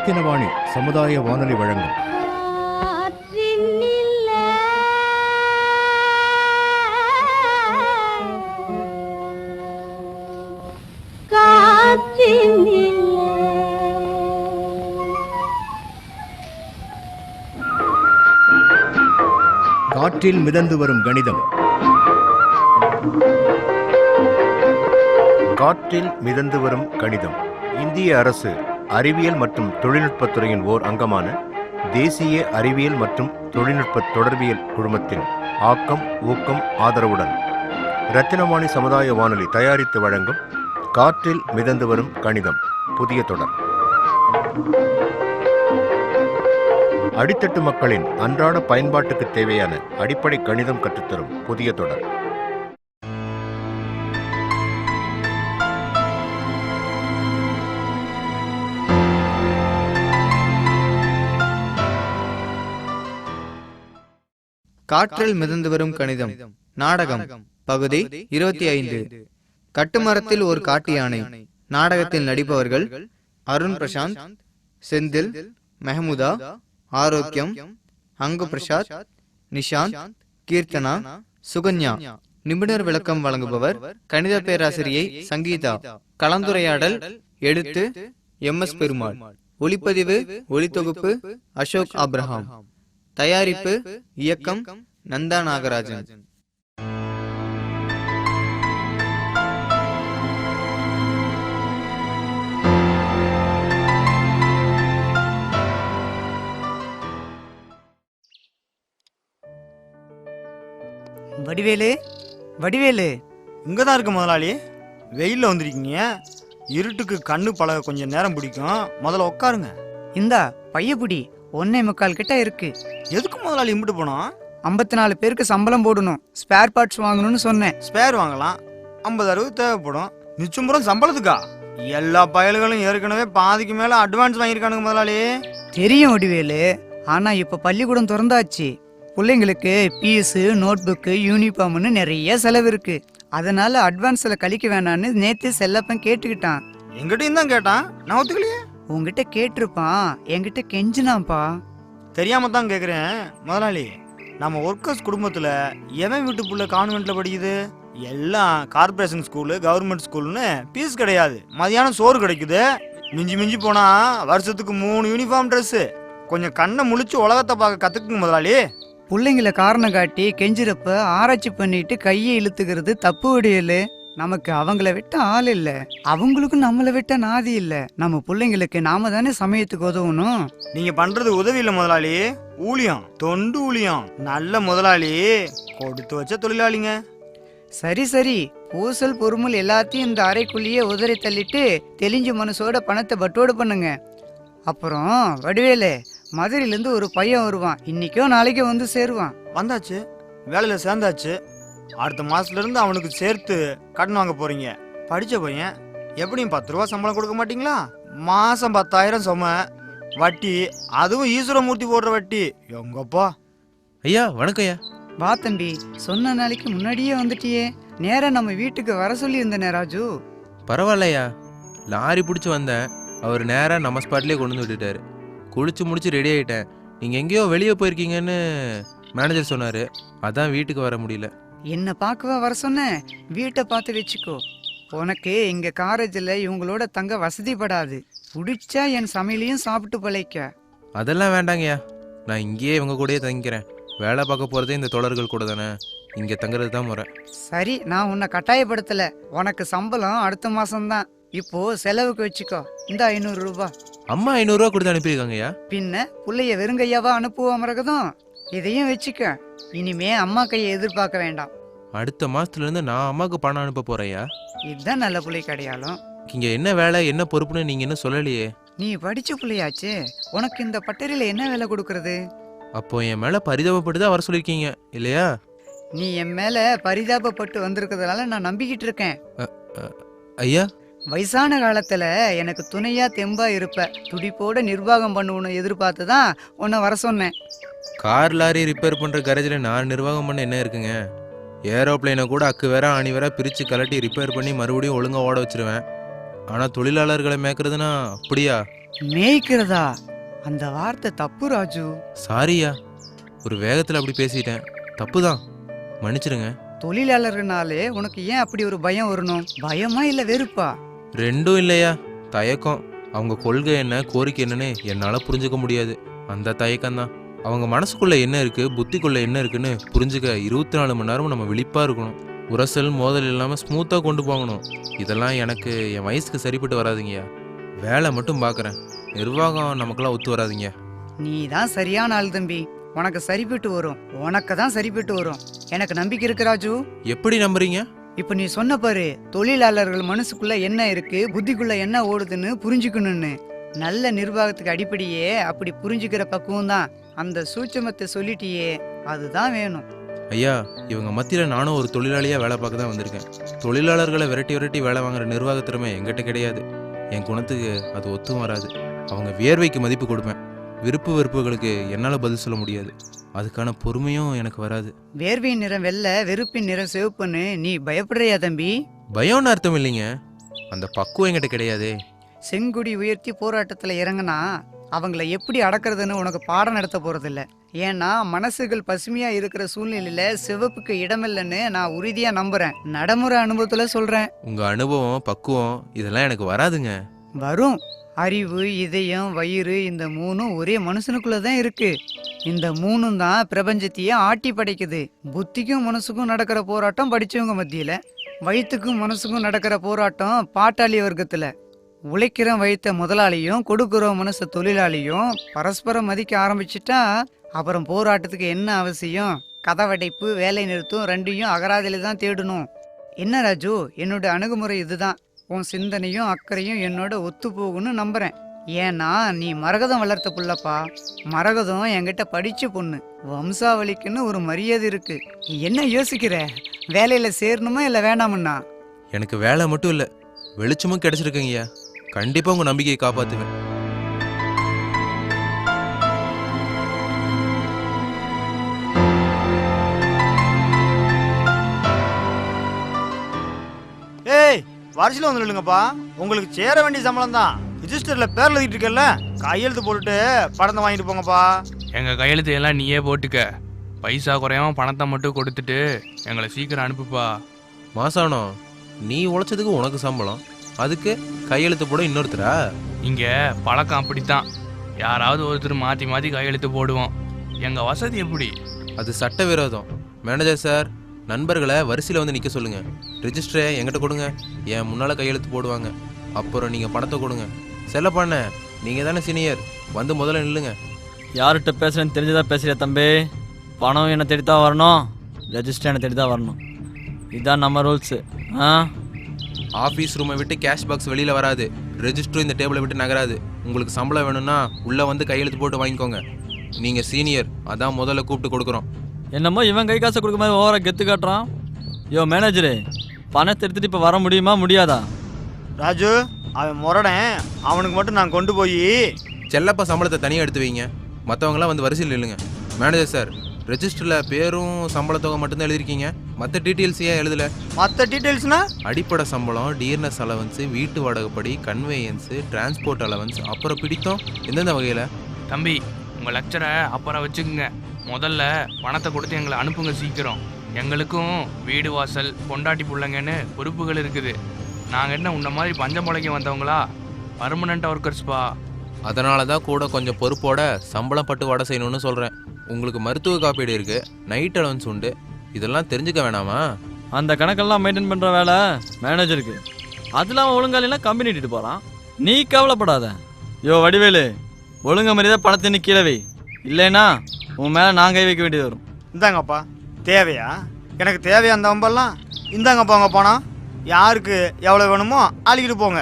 ரத்தினவாணி சமுதாய வானொலி வழங்கும் காற்றில் மிதந்து வரும் கணிதம். காற்றில் மிதந்து வரும் கணிதம் இந்திய அரசு அறிவியல் மற்றும் தொழில்நுட்பத்துறையின் ஓர் அங்கமான தேசிய அறிவியல் மற்றும் தொழில்நுட்ப தொடர்பியல் குழுமத்தின் ஆக்கம் ஊக்கம் ஆதரவுடன் ரத்தினவாணி சமுதாய வானொலி தயாரித்து வழங்கும் காற்றில் மிதந்து வரும் கணிதம் புதிய தொடர். அடித்தட்டு மக்களின் அன்றாட பயன்பாட்டுக்கு தேவையான அடிப்படை கணிதம் கற்றுத்தரும் புதிய தொடர். காற்றில் மிதந்து வரும் கணிதம் நாடகம் பகுதி 25. கட்டுமரத்தில் ஒரு காட்டு யானை. நாடகத்தில் நடிப்பவர்கள் அருண் பிரசாந்த், செந்தில், மெஹமுதா, ஆரோக்கியம், அங்கு பிரசாத், நிஷாந்த், கீர்த்தனா, சுகன்யா. நிபுணர் விளக்கம் வழங்குபவர் கணித பேராசிரியை சங்கீதா. கலந்துரையாடல் எழுத்து MS பெருமாள். ஒளிப்பதிவு ஒளித்தொகுப்பு அசோக் ஆப்ரஹாம். தயாரிப்பு இயக்கம் நந்தா நாகராஜன். வடிவேலு, வடிவேலு, இங்கதான் இருக்கு முதலாளி. வெயில்ல வந்திருக்கீங்க. இருட்டுக்கு கண்ணு பழக கொஞ்சம் நேரம் பிடிக்கும். முதல்ல உட்காருங்க. இந்தா பையபுடி 1.25 கிட்ட இருக்கு. எதுக்கு முதலாளி இம்பிட்டு போனோம்? 54 பேருக்கு சம்பளம் போடணும். ஸ்பேர் பார்ட்ஸ் வாங்கணும்னு சொன்னேன். ஸ்பேர் வாங்கலாம். 50-60 தேவைப்படும். நிச்சயம் சம்பளத்துக்கா? எல்லா பயல்களும் ஏற்கனவே பாதிக்கு மேல அட்வான்ஸ் வாங்கியிருக்கானுங்க முதலாளி. தெரியும் வடிவேலு, ஆனா இப்ப பள்ளிக்கூடம் திறந்தாச்சு. பிள்ளைங்களுக்கு பீஸு, நோட் புக்கு, யூனிஃபார்ம்னு நிறைய செலவு இருக்கு. அதனால அட்வான்ஸ்ல கழிக்க வேணான்னு நேத்து செல்லப்பன் கேட்டுக்கிட்டான். எங்கிட்டையும் தான் கேட்டான். நான் ஒத்துக்கலையே. உங்ககிட்ட கேட்டிருப்பான், என்கிட்ட கெஞ்சினான்ப்பா. தெரியாம தான் கேக்குறேன் முதலாளி. நம்ம ஒர்க்கர்ஸ் குடும்பத்துல எவன் வீட்டு புள்ள கான்வென்ட்ல படிக்குது? எல்லாம் கார்பரேஷன் ஸ்கூலு, கவர்மெண்ட் ஸ்கூல்னு பீஸ் கிடையாது. மதியானம் சோறு கிடைக்குது. மிஞ்சி மிஞ்சி போனா வருஷத்துக்கு 3 யூனிஃபார்ம் ட்ரெஸ். கொஞ்சம் கண்ணை முழிச்சு உலகத்தை பார்க்க கத்துக்குங்க முதலாளி. பிள்ளைங்களை காரணம் காட்டி கெஞ்சிறப்ப ஆராய்ச்சி பண்ணிட்டு கையை இழுத்துக்கிறது தப்பு வடிவேலு. நமக்கு அவங்கள விட்ட ஆள் இல்ல, அவங்களுக்கும் நம்மளை விட்ட நாதி இல்ல. நம்ம பிள்ளைங்களுக்கு நாம தானே சமயத்துக்கு உதவணும். நீங்க பண்றது உதவி இல்ல முதலாளி, ஊழியம், தொண்டு ஊழியம். நல்ல முதலாளி, கொடுத்து வச்ச தொழிலாளிங்க. சரி சரி, பூசல் பொறுமல் எல்லாத்தையும் இந்த அறைக்குள்ளேயே உதறி தள்ளிட்டு தெளிஞ்ச மனசோட பணத்தை பட்டோடு பண்ணுங்க. அப்புறம் வடிவேலு, மதுரையிலேருந்து ஒரு பையன் வருவான். இன்னைக்கோ நாளைக்கோ வந்து சேருவான். வந்தாச்சு, வேலையில சேர்ந்தாச்சு. அடுத்த மாசத்துல இருந்து அவனுக்கு சேர்த்து கடன் வாங்க போறீங்க. படிச்ச பையன், எப்படியும் 10 ரூபா சம்பளம் கொடுக்க மாட்டீங்களா? மாசம் 10,000 சும வட்டி, அதுவும் ஈஸ்வரமூர்த்தி போடுற வட்டி. எங்கப்பா ஐயா வணக்கம் ஐயா. வா தம்பி, சொன்ன நாளைக்கு முன்னாடியே வந்துட்டியே. நேரா நம்ம வீட்டுக்கு வர சொல்லி இருந்தேனே ராஜு. பரவாயில்லையா, லாரி பிடிச்சி வந்தேன். அவர் நேராக நம்ம ஸ்பாட்லேயே கொண்டு வந்து விட்டுட்டாரு. குளிச்சு முடிச்சு ரெடி ஆகிட்டேன். நீங்கள் எங்கேயோ வெளியே போயிருக்கீங்கன்னு மேனேஜர் சொன்னார். அதான் வீட்டுக்கு வர முடியல. என்ன பார்க்கவா வர சொன்ன? வீட்டை பார்த்து வச்சுக்கோ. உனக்கு இங்க காலேஜில் இவங்களோட தங்க வசதிப்படாது. பிடிச்சா என் சமையலையும் சாப்பிட்டு பழைக்க. அதெல்லாம் வேண்டாங்கய்யா, நான் இங்கேயே இவங்க கூடயே தங்கிக்கிறேன். வேலை பார்க்க போகிறதே இந்த தோழர்கள் கூட தானே, இங்கே தங்குறது தான் முறை. சரி, நான் உன்னை கட்டாயப்படுத்தல. உனக்கு சம்பளம் அடுத்த மாசம்தான். இப்போ செலவுக்கு வச்சுக்கோ. இந்த 500 ரூபாய். அம்மா 500 ரூபா கொடுத்து அனுப்பியிருக்காங்கய்யா. பின்ன பிள்ளைய வெறுங்கையாவா அனுப்புவோம் மரகதம். இதையும் வச்சுக்க. இனிமே அம்மா கையை எதிர்பார்க்க வேண்டாம். அடுத்த மாசத்துலேருந்து நான் அம்மாவுக்கு பணம் அனுப்ப போறேயா. இதுதான் நல்ல பிள்ளை கிடையாலும். இங்கே என்ன வேலை என்ன பொறுப்புன்னு நீங்கள் என்ன சொல்லலையே. நீ படிச்ச பிள்ளையாச்சு, உனக்கு இந்த பட்டறையில் என்ன வேலை கொடுக்கறது? அப்போ என் மேலே பரிதாபப்பட்டு தான் வர சொல்லியிருக்கீங்க இல்லையா? நீ என் மேல பரிதாபப்பட்டு வந்திருக்கிறதுனால நான் நம்பிக்கிட்டு இருக்கேன். ஐயா, வயசான காலத்துல எனக்கு துணையா தெம்பா இருப்ப, துடிப்போட நிர்வாகம் பண்ணுவனு எதிர்பார்த்து தான் உன்னை வர சொன்னேன். கார் லாரி ரிப்பேர் பண்ணுற கரேஜில் நான் நிர்வாகம் பண்ண என்ன இருக்குங்க? ஏரோப்ளைனை கூட அக்கு வேற ஆணி வேற பிரித்து கலட்டி ரிப்பேர் பண்ணி மறுபடியும் ஒழுங்காக ஓட வச்சிருவேன். ஆனால் தொழிலாளர்களை மேய்க்கிறதுனா அப்படியா? மேய்க்கிறதா? அந்த வார்த்தை தப்பு ராஜு. சாரியா, ஒரு வேகத்தில் அப்படி பேசிட்டேன். தப்பு தான், மன்னிச்சிடுங்க. தொழிலாளர்கள்னாலே உனக்கு ஏன் அப்படி ஒரு பயம் வரணும்? பயமா இல்ல வெறுப்பா? ரெண்டும் இல்லையா, தயக்கம். அவங்க கொள்கை என்ன, கோரிக்கை என்னன்னு என்னால் புரிஞ்சுக்க முடியாது. அந்த தயக்கம்தான். அவங்க மனசுக்குள்ள என்ன இருக்கு, புத்திக்குள்ள என்ன இருக்குன்னு புரிஞ்சுக்க 24 மணி நேரமும் நம்ம விழிப்பா இருக்கணும். உரசல் மோதல் இல்லாமல் ஸ்மூத்தாக கொண்டு போகணும். இதெல்லாம் எனக்கு என் வயசுக்கு சரிப்பட்டு வராதுங்கய்யா. வேலை மட்டும் பார்க்குறேன், நிர்வாகம் நமக்கெல்லாம் ஒத்து வராதுங்க. நீ தான் சரியான ஆள் தம்பி. உனக்கு சரிப்பட்டு வரும், உனக்கு தான் சரிப்பட்டு வரும். எனக்கு நம்பிக்கை இருக்கு ராஜு. எப்படி நம்புறீங்க? இப்ப நீ சொன்ன பாரு, தொழிலாளர்கள் மனசுக்குள்ள என்ன இருக்கு, புத்திக்குள்ள என்ன ஓடுதுன்னு புரிஞ்சுக்கணும்னு. நல்ல நிர்வாகத்துக்கு அடிப்படையே அப்படி புரிஞ்சுக்கிற பக்குவம் தான். அந்த சூட்சமத்தை சொல்லிட்டியே, அதுதான் வேணும். ஐயா, இவங்க மத்தியில் நானும் ஒரு தொழிலாளியாக வேலை பார்க்க தான் வந்திருக்கேன். தொழிலாளர்களை விரட்டி விரட்டி வேலை வாங்குற நிர்வாக திறமை என்கிட்ட கிடையாது. என் குணத்துக்கு அது ஒத்தும் வராது. அவங்க வியர்வைக்கு மதிப்பு கொடுப்பேன். விருப்பு வெறுப்புகளுக்கு என்னால் பதில் சொல்ல முடியாது. அதுக்கான பொறுமையும் எனக்கு வராது. வேர்வையின் நிறம் வெள்ளை, வெறுப்பின் நிறம் சிவப்புன்னு நீ பயப்படுறியா தம்பி? பயம்னு அர்த்தம் இல்லைங்க, அந்த பக்குவம் என்கிட்ட கிடையாதே. செங்குடி உயர்த்தி போராட்டத்துல இறங்கினா அவங்கள எப்படி அடக்கிறதுன்னு உனக்கு பாடம் நடத்த போறதில்ல. ஏன்னா மனசுகள் பசுமையா இருக்கிற சூழ்நிலையில சிவப்புக்கு இடமில்லைன்னு நான் உறுதியா நம்புறேன். நடைமுறை அனுபவத்துல சொல்றேன். உங்க அனுபவம், பக்குவம் இதெல்லாம் எனக்கு வராதுங்க. வரும். அறிவு, இதயம், வயிறு, இந்த மூணும் ஒரே மனுஷனுக்குள்ளதான் இருக்கு. இந்த மூணும் தான் பிரபஞ்சத்தையே ஆட்டி படைக்குது. புத்திக்கும் மனசுக்கும் நடக்கிற போராட்டம் படிச்சவங்க மத்தியில, வயிற்றுக்கும் மனசுக்கும் நடக்கிற போராட்டம் பாட்டாளி வர்க்கத்துல. உழைக்கிற வயிற்ற முதலாளியும் கொடுக்குற மனசு தொழிலாளியும் பரஸ்பரம் மதிக்க ஆரம்பிச்சுட்டா அப்புறம் போராட்டத்துக்கு என்ன அவசியம்? கதவடைப்பு, வேலை நிறுத்தம் ரெண்டையும் அகராதியில தான் தேடணும். என்ன ராஜு, என்னோட அணுகுமுறை இதுதான். உன் சிந்தனையும் அக்கறையும் என்னோட ஒத்து போகும்னு நம்புறேன். ஏன்னா நீ மரகதம் வளர்த்த புள்ளப்பா. மரகதம் என்கிட்ட படிச்ச பொண்ணு. வம்சாவளிக்குன்னு ஒரு மரியாதை இருக்கு. என்ன யோசிக்கிற? வேலையில சேரணுமா இல்ல வேணாமுன்னா? எனக்கு வேலை மட்டும் இல்லை, வெளிச்சமும் கிடைச்சிருக்குங்கய்யா. கண்டிப்பாக உங்கள் நம்பிக்கையை காப்பாற்றுவேன். ஏய், வரிசையில் வந்து இல்லைங்கப்பா. உங்களுக்கு சேர வேண்டிய சம்பளம் தான். ரிஜிஸ்டர்ல பேர் எழுதிட்டு இருக்கல, கையெழுத்து போட்டுட்டு பணத்தை வாங்கிட்டு போங்கப்பா. எங்கள் கையெழுத்து எல்லாம் நீயே போட்டுக்க. பைசா குறையாம பணத்தை மட்டும் கொடுத்துட்டு எங்களை சீக்கிரம் அனுப்புப்பா. மாசானம், நீ உழைச்சதுக்கு உனக்கு சம்பளம், அதுக்கு கையெழுத்து போட இன்னொருத்தரா? இங்கே பழக்கம் அப்படித்தான். யாராவது ஒருத்தர் மாற்றி மாற்றி கையெழுத்து போடுவோம். எங்கள் வசதி எப்படி? அது சட்டவிரோதம். மேனேஜர் சார், நண்பர்களை வரிசையில் வந்து நிற்க சொல்லுங்கள். ரிஜிஸ்டரை என்கிட்ட கொடுங்க, என் முன்னால் கையெழுத்து போடுவாங்க. அப்புறம் நீங்கள் பணத்தை கொடுங்க. செல்லப்பாண்ண, நீங்கள் தானே சீனியர், வந்து முதல்ல நில்லுங்க. யார்கிட்ட பேசுகிறேன்னு தெரிஞ்சுதான் பேசுகிறியா தம்பி? பணம் என்னை தேடி தான் வரணும், ரெஜிஸ்டர் என்னை தேடி தான் வரணும். இதுதான் நம்ம ரூல்ஸு. ஆஃபீஸ் ரூமை விட்டு கேஷ் பாக்ஸ் வெளியில் வராது, ரெஜிஸ்டரும் இந்த டேபிளை விட்டு நகராது. உங்களுக்கு சம்பளம் வேணும்னா உள்ளே வந்து கையெழுத்து போட்டு வாங்கிக்கோங்க. நீங்கள் சீனியர், அதான் முதல்ல கூப்பிட்டு கொடுக்குறோம். என்னமோ இவன் கை காசை கொடுக்க மாதிரி ஓவராக கெத்து காட்டுறான். யோ மேனேஜரு, பணத்தை எடுத்துகிட்டு இப்போ வர முடியுமா முடியாதா? ராஜு, அவன் முரடன். அவனுக்கு மட்டும் நான் கொண்டு போய் செல்லப்பா சம்பளத்தை தனியாக எடுத்து வைங்க. மற்றவங்களாம் வந்து வரிசையில் இல்லைங்க. மேனேஜர் சார், ரெஜிஸ்டரில் பேரும் சம்பளத்தொகை மட்டும்தான் எழுதிருக்கீங்க, மற்ற டீட்டெயில்ஸ் ஏன் எழுதலை? மற்ற டீட்டெயில்ஸ்னா அடிப்படை சம்பளம், டியர்னஸ் அலவன்ஸு, வீட்டு வாடகைப்படி, கன்வேயன்ஸு, டிரான்ஸ்போர்ட் அலவன்ஸ், அப்புறம் பிடித்தம் எந்தெந்த வகையில்? தம்பி, உங்கள் லெக்சரை அப்புறம் வச்சுக்கோங்க. முதல்ல பணத்தை கொடுத்து எங்களை அனுப்புங்க சீக்கிரம். எங்களுக்கும் வீடு வாசல், பொண்டாட்டி பிள்ளைங்கன்னு பொறுப்புகள் இருக்குது. நாங்கள் என்ன உன்ன மாதிரி பஞ்சம் முளைக்க வந்தவங்களா? பர்மனண்ட் ஒர்க்கர்ஸ்பா. அதனால தான் கூட கொஞ்சம் பொறுப்போட சம்பளம் பட்டு வடை செய்யணும்னு சொல்கிறேன். உங்களுக்கு மருத்துவ காப்பீடு இருக்குது, நைட் அலவன்ஸ் உண்டு, இதெல்லாம் தெரிஞ்சுக்க வேணாமா? அந்த கணக்கெல்லாம் மெயின்டைன் பண்ணுற வேலை மேனேஜருக்கு. அதெல்லாம் ஒழுங்காலாம் கம்பெனி இட்டுட்டு போகிறான். நீ கவலைப்படாத. யோ வடிவேலு, ஒழுங்க மாதிரிதான் பணத்தை நீ கீழே வை, இல்லைன்னா உன் மேலே நான் கை வைக்க வேண்டியது வரும். இந்தாங்கப்பா. தேவையா? எனக்கு தேவையா அந்த வம்பெல்லாம்? இந்தாங்கப்பா உங்க பணம். யாருக்கு எவ்வளோ வேணுமோ ஆளிக்கிட்டு போங்க.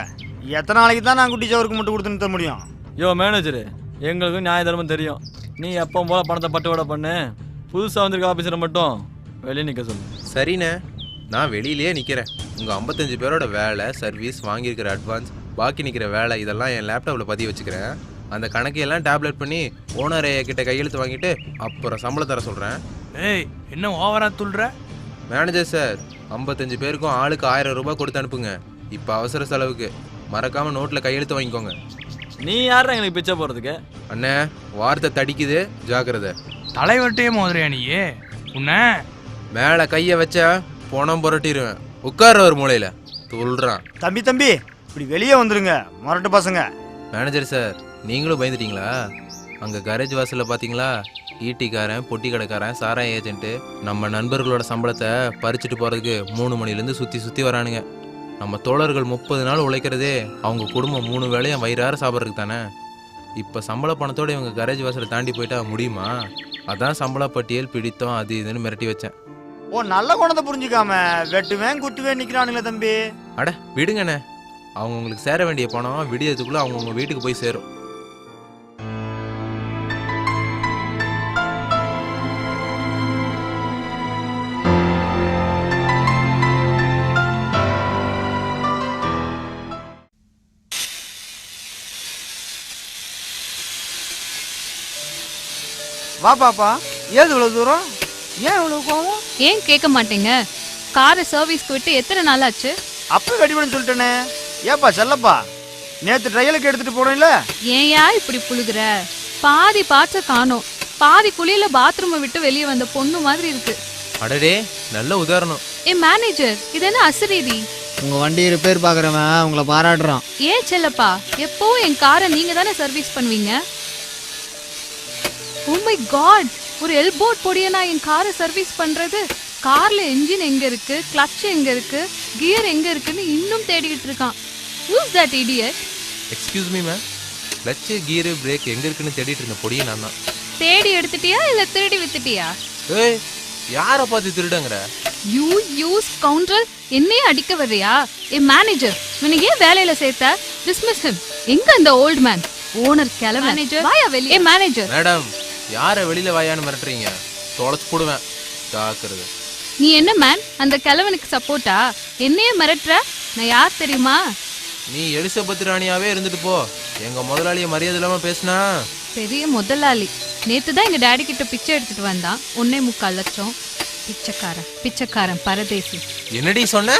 எத்தனை நாளைக்கு தான் நான் குட்டி சவருக்கு மட்டும் கொடுத்து நிறுத்த முடியும்? யோ மேனேஜரு, எங்களுக்கும் நியாய தர்மம் தெரியும். நீ எப்போ போல பணத்தை பட்டுவாட பண்ணு. புதுசாக வந்திருக்க ஆஃபீஸரை மட்டும் வெளியே நிற்க சொல்லு. சரிண்ணே, நான் வெளியிலேயே நிற்கிறேன். உங்கள் 55 பேரோட வேலை, சர்வீஸ், வாங்கியிருக்கிற அட்வான்ஸ், பாக்கி நிற்கிற வேலை இதெல்லாம் என் லேப்டாப்பில் பதிவு வச்சுக்கிறேன். அந்த கணக்கையெல்லாம் டேப்லெட் பண்ணி ஓனர் கிட்ட கையெழுத்து வாங்கிட்டு அப்புறம் சம்பளம் தர சொல்கிறேன். ஏய், என்ன ஓவரா துள்ளுற? மேனேஜர் சார், 55 பேருக்கும் ஆளுக்கு 1000 ரூபாய் கொடுத்து அனுப்புங்க. இப்போ அவசர செலவுக்கு மறக்காமல் நோட்டில் கையெழுத்து வாங்கிக்கோங்க. நீ யாரா எங்களுக்கு பிச்சை போறதுக்கு? அண்ணே வார்த்தை தடிக்குது, ஜாக்கிரதை. தலைவர்கிட்டயே மோதுறியா நீயே? உன்ன மேலே கையை வச்சா பணம் புரட்டிடுவேன். உட்கார ஒரு மூலையில சொல்றான். தம்பி தம்பி இப்படி வெளியே வந்துருங்க மொரட்டு பசங்க. மேனேஜர் சார், நீங்களும் பயந்துட்டீங்களா? அங்கே கரேஜ் வாசலில் பார்த்தீங்களா? ஈட்டிக்காரன், பொட்டி கடைக்காரன், சாராய ஏஜென்ட்டு நம்ம நண்பர்களோட சம்பளத்தை பறிச்சுட்டு போகிறதுக்கு 3 மணிலேருந்து சுற்றி வரானுங்க. நம்ம தோழர்கள் 30 நாள் உழைக்கிறதே அவங்க குடும்பம் 3 வேளையும் வயிறார சாப்பிட்றதுக்கு தானே. இப்போ சம்பள பணத்தோடு இவங்க கரேஜ் வாசலை தாண்டி போயிட்டா முடியுமா? அதான் சம்பள பட்டியல் பிடித்தம் அது இதுன்னு மிரட்டி வச்சேன். ஓ நல்ல குணத்தை புரிஞ்சுக்காம வெட்டுவேன் குட்டுவேன் நிக்கிறானுங்களே தம்பி. அட விடுங்கண்ணே, அவங்க உங்களுக்கு சேர வேண்டிய பணம் விடியறதுக்குள்ளே அவங்கவுங்க வீட்டுக்கு போய் சேரும். வா பாப்பா, ஏது இவ்வளவு தூரம்? ஏன் இவ்வளவு கோவம்? ஏன் கேட்க மாட்டீங்க? காரை சர்வீஸ்க்கு விட்டு எத்தனை நாள் ஆச்சு? அப்ப வெடிபடுன்னு சொல்லிட்டேனே. ஏப்பா செல்லப்பா, நேத்து ட்ரையலுக்கு எடுத்துட்டு போனேன்ல. ஏன்யா இப்படி புழுகுற? பாதி பாச்ச காணோம். பாதி குளியில பாத்ரூமை விட்டு வெளியே வந்த பொண்ணு மாதிரி இருக்கு. அடடே, நல்ல உதாரணம். மேனேஜர், இது என்ன அசரீதி? உங்க வண்டி ரிப்பேர் பாக்குறவன் உங்களை பாராட்டுறான். ஏன் செல்லப்பா, எப்பவும் என் காரை நீங்க தானே சர்வீஸ் பண்ணுவீங்க? ஓ மை காட், ஒரு எல்போர்ட் பொடியனா என் காரை சர்வீஸ் பண்றது? கார்ல என்ஜின் எங்க இருக்கு, கிளட்ச் எங்க இருக்கு, கியர் எங்க இருக்குன்னு இன்னும் தேடிக்கிட்டு இருக்கான். Who's that idiot? Excuse me ma'am, clutch gear break எங்கே இருக்குன்னு தேடிட்டு இருந்த பொடியை நான் தான். தேடி எடுத்துட்டியா இல்ல திருடி வித்துட்டியா? ஏய், யாரை பார்த்து திருடங்கிற? யூ ஸ்கவுண்டரல், என்னையே அடிக்க வர்றியா? மேனேஜர், இவனை ஏன் வேலையில சேர்த்த? Dismiss him. எங்க அந்த ஓல்ட் மேன்? ஓனர் கிளம்ப. மேனேஜர் வாயா வெளியே. மேனேஜர். மேடம், யாரை வெளியில வாயான்னு மிரட்டுறீங்க? தொலைச்சு போடுவேன், தாக்குறது. நீ என்ன மேன், அந்த கிழவனுக்கு சப்போர்ட்டா? என்னையே மிரட்டுற? நான் யார் தெரியுமா? நீ எலிசபெத் ராணியாவே இருந்துட்டு போ. எங்க முதலாளிய மரியாதை இல்லாம பேசினா பெரிய முதலாளி. நேத்து தான் எங்க டாடி கிட்ட பிச்சை எடுத்துட்டு வந்தான். 1.25 லட்சம். பிச்சைக்காரன் பரதேசி. என்னடி சொன்ன?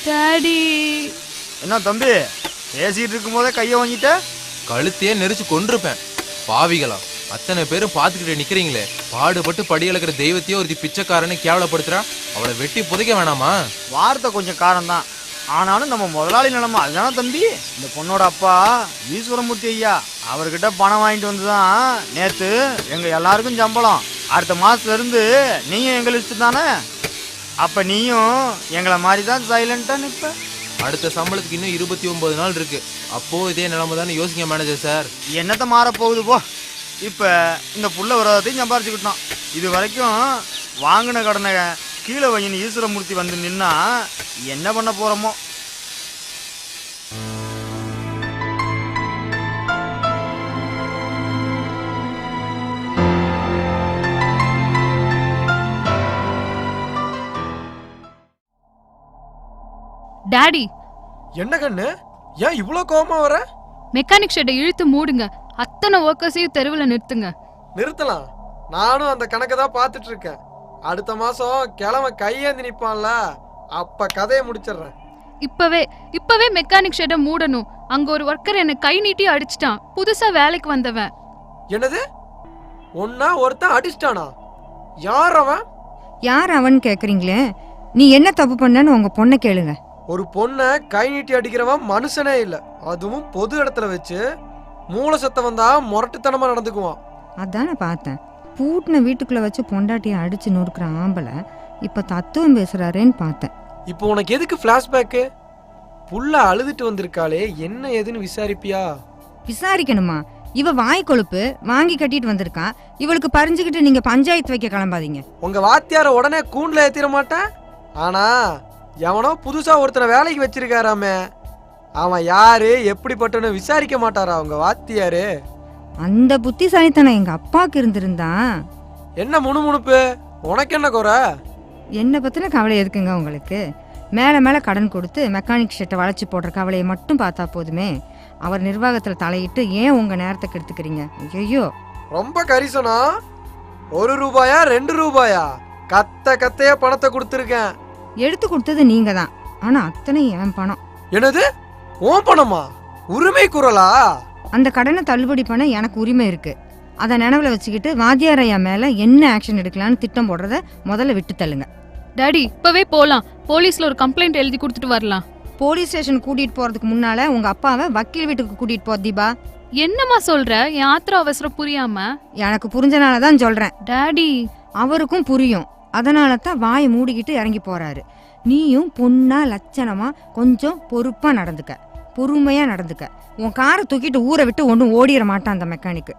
டாடி. என்ன தம்பி, பேசிட்டு இருக்கும் போதே கையை வாங்கிட்ட? கழுத்தையே நெரிச்சு கொண்டிருப்பேன். பாவிகளா, அத்தனை பேரும் பார்த்துக்கிட்டு நிக்கிறீங்களே. பாடுபட்டு படியளக்கிற தெய்வத்தையே ஒரு பிச்சைக்காரனை கேவலப்படுத்துறா. அவளை வெட்டி புதைக்க வேணாமா? வார்த்தை கொஞ்சம் காரம் தான், ஆனாலும் நம்ம முதலாளி நிலமா அதுதானே தம்பி. இந்த பொண்ணோட அப்பா ஈஸ்வரமூர்த்தி ஐயா, அவர்கிட்ட பணம் வாங்கிட்டு வந்துதான் நேத்து எங்க எல்லாருக்கும் சம்பளம். அடுத்த மாசத்துல இருந்து நீயும் எங்க லிஸ்ட் தானே. அப்ப நீயும் எங்களை மாதிரி தான் சைலண்டா நிப்ப. அடுத்த சம்பளத்துக்கு இன்னும் 29 நாள் இருக்கு. அப்போ இதே நிலைமை தானே யோசிங்க மேனேஜர் சார். என்னத்த மாற போகுது போ. இப்ப இந்த புள்ள விரோதத்தையும் சம்பாரிச்சுக்கிட்டோம். இது வரைக்கும் வாங்கின கடனை கீழே வையின்னு ஈஸ்வரமூர்த்தி வந்து நின்னா என்ன பண்ண போறோமோ. டாடி. என்ன கண்ணு, ஏன் இவ்வளோ கோவமா வர? மெக்கானிக் ஷெட்டை இழுத்து மூடுங்க. அத்தனை ஒர்க்கர்ஸையும் தெருவில் நிறுத்துங்க. நிறுத்தலாம், நானும் அந்த கணக்கை தான் பார்த்துட்டு இருக்கேன். அடுத்த மாசம் கிழமை கையேந்தி நிப்பான்ல, அப்ப கதையை முடிச்சிடுறேன். இப்பவே மெக்கானிக் ஷெட்டை மூடணும். அங்க ஒரு ஒர்க்கர் என்ன கை நீட்டி அடிச்சிட்டான். புதுசா வேலைக்கு வந்தவன். என்னது, ஒன்னா ஒருத்தன் அடிச்சிட்டானா? யார் அவன்? யார் அவன் கேக்குறீங்களே? நீ என்ன தப்பு பண்ணன்னு உங்க பொண்ணை கேளுங்க. ஒரு பொண்ணை கை நீட்டி அடிக்கிறவன் மனுஷனே இல்ல, அதுவும் பொது இடத்துல வச்சு. மூளை சத்த வந்தா முரட்டுத்தனமா நடந்துக்குவான். அதானே பார்த்தேன். பூட்டின வீட்டுக்குள்ள வச்சு பொண்டாட்டியை அடிச்சு நொறுக்கிற ஆம்பளை இப்ப தத்துவம் பேசுறாரேன்னு பார்த்தேன். இப்போ உனக்கு எதுக்கு பிளாஷ்பேக்கு? புள்ள அழுதுட்டு வந்திருக்காளே, என்ன ஏதுன்னு விசாரிப்பியா? விசாரிக்கணுமா? இவ வாய் கொழுப்பு வாங்கி கட்டிட்டு வந்திருக்கா. இவளுக்கு பறிஞ்சுக்கிட்டு நீங்க பஞ்சாயத்து வைக்க கிளம்பாதீங்க. உங்க வாத்தியார உடனே கூண்டுல ஏத்திர மாட்டேன். ஆனா எவனோ புதுசா ஒருத்தனை வேலைக்கு வச்சிருக்காராமே, அவன் யாரு எப்படிப்பட்டன்னு விசாரிக்க மாட்டாரா உங்க வாத்தியாரு? அந்த புத்திசாலித்தனம் எங்க அப்பாவுக்கு இருந்திருந்தா. என்ன முணுமுணுப்பு, உனக்கு என்ன குறை? என்ன பத்தின கவலை எதுக்குங்க உங்களுக்கு? மேல மேல கடன் கொடுத்து மெக்கானிக் ஷெட்டை வளைச்சு போடுற கவலையை மட்டும் பார்த்தா போதுமே. அவர் நிர்வாகத்துல தலையிட்டு ஏன் உங்க நேரத்தை கெடுத்துக்கிறீங்க? ஐயோ, ரொம்ப கரிசனா. 1 ரூபாயா 2 ரூபாயா? கத்தையா பணத்தை கொடுத்துருக்கேன். எடுத்து கொடுத்தது நீங்க தான், ஆனா அத்தனை என் பணம். என்னது, உன் பணமா? உரிமை குரலா? அந்த கடனை தள்ளுபடி பண்ண எனக்கு உரிமை இருக்கு. அதை நினைவில் வச்சுக்கிட்டு வாத்தியார் ஐயா மேலே என்ன ஆக்ஷன் எடுக்கலான்னு திட்டம் போடுறத முதல்ல விட்டு தள்ளுங்க. டாடி இப்பவே போலாம். போலீஸ்ல ஒரு கம்ப்ளைண்ட் எழுதி கொடுத்துட்டு வரலாம். போலீஸ் ஸ்டேஷன் கூட்டிட்டு போறதுக்கு முன்னால உங்க அப்பாவை வக்கீல் வீட்டுக்கு கூட்டிட்டு போ தீபா. என்னம்மா சொல்ற? என் ஆத்திர அவசரம் புரியாம. எனக்கு புரிஞ்சனால தான் சொல்றேன். டாடி அவருக்கும் புரியும். அதனால தான் வாயை மூடிக்கிட்டு இறங்கி போறாரு. நீயும் பொண்ணா லட்சணமா கொஞ்சம் பொறுப்பா நடந்துக்க, பொறுமையா நடந்துக்க. உன் காரை தூக்கிட்டு ஊரை விட்டு ஒன்றும் ஓடிட மாட்டான் அந்த மெக்கானிக்கு.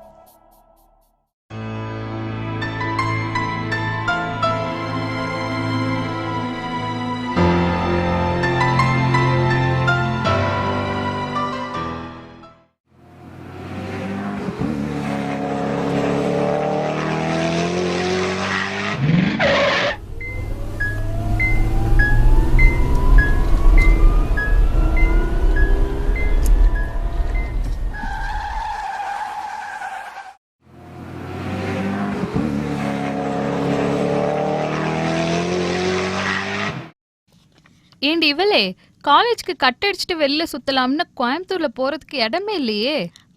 ஏண்டி இவளே, காலேஜ்க்கு கட் அடிச்சுட்டு வெளில சுத்தலாம்னு கோயம்புத்தூர்ல போறதுக்கு இடமே இல்லையே.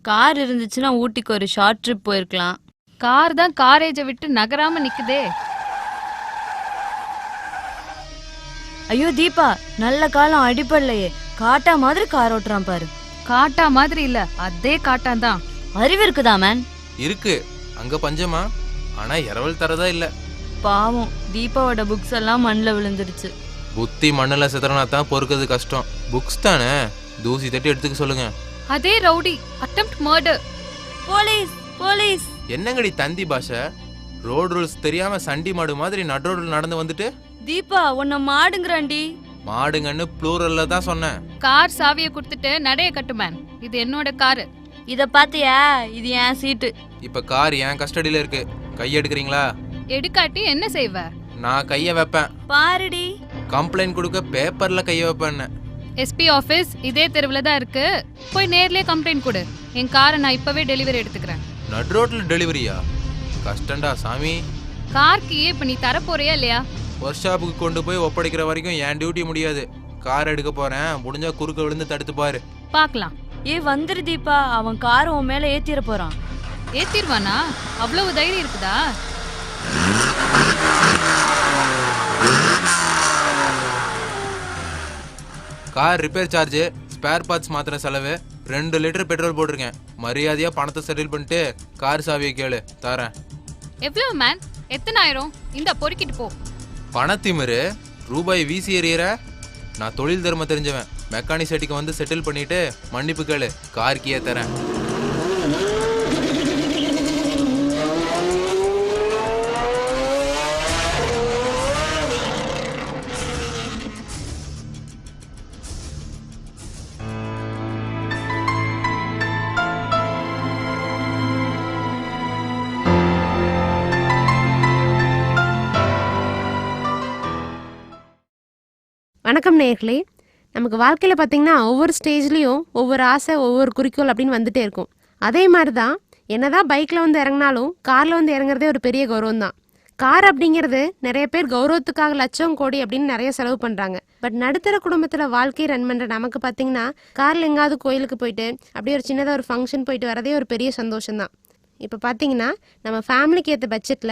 கார் இருந்துச்சுன்னா ஊட்டிக்கு ஒரு ஷார்ட் ட்ரிப் போயிருக்கலாம். கார் தான் காரேஜை விட்டு நகராம நிக்குதே. ஐயோ தீபா, நல்ல காலம் அடிப்படலையே. காட்டா மாதிரி கார் ஓட்டுறான் பாரு. காட்டா மாதிரி இல்ல, அதே காட்டான் தான். அறிவு இருக்குதா மேன்? இருக்கு. அங்க பஞ்சமா? ஆனா இரவல் தரதா இல்ல. பாவம், தீபாவோட புக்ஸ் எல்லாம் மண்ணில் விழுந்துருச்சு. புத்தி மண்ணுல சிதறனா தான் பொறுக்கிறது கஷ்டம். புக்ஸ் தானே, தூசி தட்டி எடுத்துக்க சொல்லுங்க. அதே rowdy attempt murder. Police police. என்னங்கடி தந்தி பாஷை? ரோட் ரூல்ஸ் தெரியாம சண்டி மாடு மாதிரி நடு ரோட்ல நடந்து வந்துட்டு. தீபா உன்னை மாடுங்கிறாண்டி. மாடுங்கன்னு ப்ளூரல்ல தான் சொன்னேன். கார் சாவியை கொடுத்துட்டு நடைய கட்டு மேன். இது என்னோட காரு. இத பாத்தியா? இது என் சீட்டு. இப்ப கார் என் கஸ்டடியில இருக்கு. கை எடுக்கிறீங்களா? எடுக்காட்டி என்ன செய்வ? நான் கைய வைப்பேன். பாருடி, கம்ப்ளைண்ட் கொடுக்க பேப்பர்ல கைய வைப்பேன்னு. எஸ்பி ஆபீஸ் இதே தெருவில் தான் இருக்கு. போய் நேர்லயே கம்ப்ளைண்ட் கொடு. என் காரை நான் இப்பவே டெலிவரி எடுத்துக்கிறேன். நடு ரோட்ல டெலிவரியா? கஷ்டண்டா சாமி. கார்க்கு இப்ப நீ தர போறியா இல்லையா? ஒர்க் ஷாப்புக்கு கொண்டு போய் ஒப்படைக்கிற வரைக்கும் என் டியூட்டி முடியாது. கார் எடுக்க போறேன், முடிஞ்சா குறுக்க விழுந்து தடுத்து பாரு. பார்க்கலாம். வந்துரு தீபா, அவன் கார் உன் மேல ஏத்திர போறான். ஏத்திருவானா? அவ்வளவு தைரியம் இருக்குதா? Car repair charge, spare parts மாத்திர செலவு, 2 லிட்டர் பெட்ரோல் போட்டிருக்கேன். மரியாதையா பணத்தை செட்டில் பண்ணிட்டு கார் சாவியை கேளு, தரேன். எவ்வளவு மேன்? எத்தனாயிரம்? இந்த பொறுக்கிட்டு போ. பணத்திமிரு, ரூபாய் வீசி எறிகிற. நான் தொழில் தர்ம தெரிஞ்சவன். மெக்கானிக் செட்டிக்கு வந்து செட்டில் பண்ணிட்டு மன்னிப்பு கேளு, கார் கீயை தரேன். வணக்கம் நேயர்களே. நமக்கு வாழ்க்கையில் பார்த்திங்கன்னா ஒவ்வொரு ஸ்டேஜ்லேயும் ஒவ்வொரு ஆசை, ஒவ்வொரு குறிக்கோள் அப்படின்னு வந்துகிட்டே இருக்கும். அதே மாதிரி தான் என்னதான் பைக்கில் வந்து இறங்கினாலும் காரில் வந்து இறங்குறதே ஒரு பெரிய கௌரவம் தான். கார் அப்படிங்கிறது நிறைய பேர் கௌரவத்துக்காக லட்சம் கோடி அப்படின்னு நிறைய செலவு பண்ணுறாங்க. பட் நடுத்தர குடும்பத்தில் வாழ்க்கை ரன் பண்ணுற நமக்கு பார்த்திங்கன்னா காரில் எங்காவது கோயிலுக்கு போயிட்டு அப்படியே ஒரு சின்னதாக ஒரு ஃபங்க்ஷன் போயிட்டு வரதே ஒரு பெரிய சந்தோஷம்தான். இப்போ பார்த்தீங்கன்னா நம்ம ஃபேமிலிக்கு ஏற்ற பட்ஜெட்டில்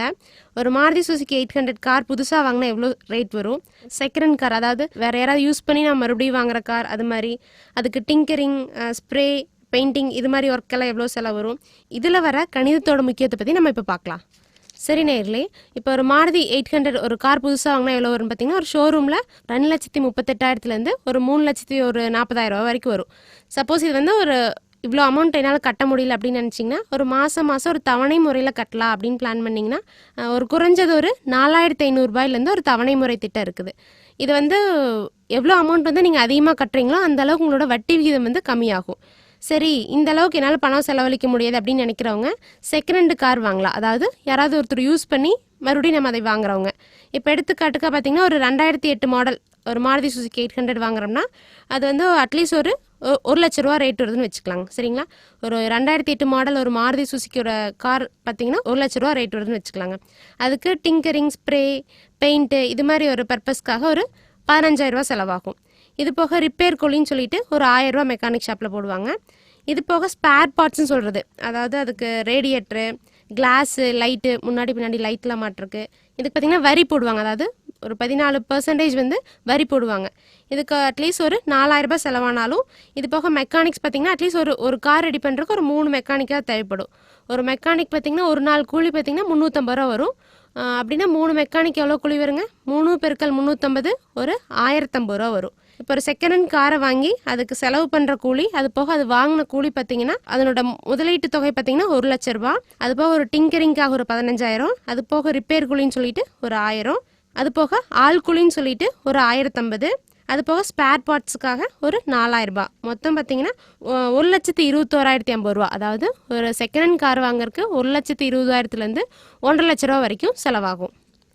ஒரு மாருதி சுசுகி 800 கார் புதுசாக வாங்கினா எவ்வளோ ரேட் வரும், செகண்ட் கார் அதாவது வேறு யாராவது யூஸ் பண்ணி நம்ம மறுபடியும் வாங்குற கார், அது மாதிரி அதுக்கு டிங்கரிங், ஸ்ப்ரே, பெயிண்டிங் இது மாதிரி ஒர்க்கெல்லாம் எவ்வளோ செலவு வரும், இதில் வர கணிதத்தோட முக்கியத்தை பற்றி நம்ம இப்போ பார்க்கலாம். சரி நேயர்களே, இப்போ ஒரு மாருதி 800 ஒரு கார் புதுசாக வாங்கினா எவ்வளோ வரும்னு பார்த்தீங்கன்னா ஒரு ஷோரூமில் 2,38,000 ஒரு 3,40,000 வரைக்கும் வரும். சப்போஸ் இது வந்து ஒரு இவ்வளோ அமௌண்ட் என்னால் கட்ட முடியல அப்படின்னு நினச்சிங்கன்னா ஒரு மாதம் ஒரு தவணை முறையில் கட்டலாம் அப்படின்னு பிளான் பண்ணிங்கன்னா ஒரு குறைஞ்சது ஒரு 4,500 ஒரு தவணை முறை திட்டம் இருக்குது. இது வந்து எவ்வளோ அமௌண்ட் வந்து நீங்கள் அதிகமாக கட்டுறீங்களோ அந்த அளவுக்கு உங்களோட வட்டி விகிதம் வந்து கம்மியாகும். சரி, இந்த அளவுக்கு என்னால் பணம் செலவழிக்க முடியாது அப்படின்னு நினைக்கிறவங்க செகண்ட் கார் வாங்கலாம். அதாவது யாராவது ஒருத்தர் யூஸ் பண்ணி மறுபடியும் நம்ம அதை வாங்குறவங்க. இப்போ எடுத்துக்காட்டுக்காக பார்த்தீங்கன்னா ஒரு 2008 மாடல் ஒரு மாருதி சுசுகி 800 வாங்குறோம்னா அது வந்து அட்லீஸ்ட் ஒரு 1,00,000 ரேட் வருதுன்னு வச்சுக்கலாங்க. சரிங்களா? ஒரு 2008 மாடல் ஒரு மாருதி சுசுக்கியோட கார் பார்த்தீங்கன்னா 1,00,000 ரேட் வருதுன்னு வச்சுக்கலாங்க. அதுக்கு டிங்கரிங், ஸ்ப்ரே, பெயிண்ட்டு இது மாதிரி ஒரு பர்பஸ்க்காக ஒரு 15,000 செலவாகும். இது போக ரிப்பேர் கூலின்னு சொல்லிட்டு ஒரு 1000 ரூபா மெக்கானிக் ஷாப்பில் போடுவாங்க. இது போக ஸ்பேர் பார்ட்ஸ்னு சொல்கிறது, அதாவது அதுக்கு ரேடியேட்ரு, கிளாஸு, லைட்டு, முன்னாடி பின்னாடி லைட்லாம் மாட்டிருக்கு. இதுக்கு பார்த்திங்கன்னா வரி போடுவாங்க, அதாவது ஒரு 14% வந்து வரி போடுவாங்க. இதுக்கு அட்லீஸ்ட் ஒரு 4000 ரூபாய் செலவானாலும் இது போக மெக்கானிக்ஸ் பார்த்திங்கன்னா அட்லீஸ்ட் ஒரு கார் ரெடி பண்ணுறதுக்கு ஒரு 3 மெக்கானிக்காக தேவைப்படும். ஒரு மெக்கானிக் பார்த்திங்கன்னா ஒரு நாள் கூலி பார்த்திங்கன்னா 350 ரூபா வரும். அப்படின்னா 3 மெக்கானிக் எவ்வளோ கூலி வருங்க? 3 × 350 ஒரு 1050 ரூபா வரும். இப்போ ஒரு செகண்ட் ஹேண்ட் காரை வாங்கி அதுக்கு செலவு பண்ணுற கூலி, அது போக அது வாங்கின கூலி பார்த்திங்கன்னா அதனோட முதலீட்டு தொகை பார்த்திங்கன்னா 1 லட்ச ரூபா. அது போக ஒரு டிங்கரிங்காக ஒரு 15000, அது போக ரிப்பேர் கூலின்னு சொல்லிட்டு ஒரு 1000, அது போக ஆள் கூலின்னு சொல்லிட்டு ஒரு 1050, அது போக ஸ்பேர் பார்ட்ஸுக்காக ஒரு 4000 ரூபாய். மொத்தம் பார்த்திங்கன்னா 1,21,50 ரூபா. அதாவது ஒரு செகண்ட் ஹேண்ட் கார் வாங்குறதுக்கு 1,20,000 1.5 லட்ச ரூபா வரைக்கும் செலவாகும்.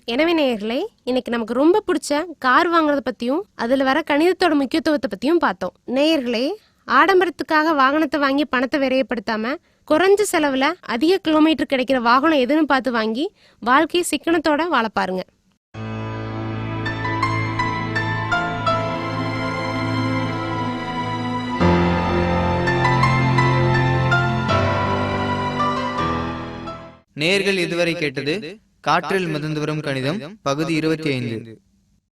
எனவே நேயர்களே, இன்னைக்கு நமக்கு ரொம்ப பிடிச்ச கார் வாங்குறத பற்றியும் அதில் வர கணிதத்தோட முக்கியத்துவத்தை பற்றியும் பார்த்தோம். நேயர்களே, ஆடம்பரத்துக்காக வாகனத்தை வாங்கி பணத்தை விரயப்படுத்தாமல் குறைஞ்ச செலவில் அதிக கிலோமீட்டர் கிடைக்கிற வாகனம் எதுன்னு பார்த்து வாங்கி வாழ்க்கையை சிக்கனத்தோட வாழ பாருங்க. நேர்கள் இதுவரை கேட்டது காற்றில் மிதந்து வரும் கணிதம் பகுதி 25.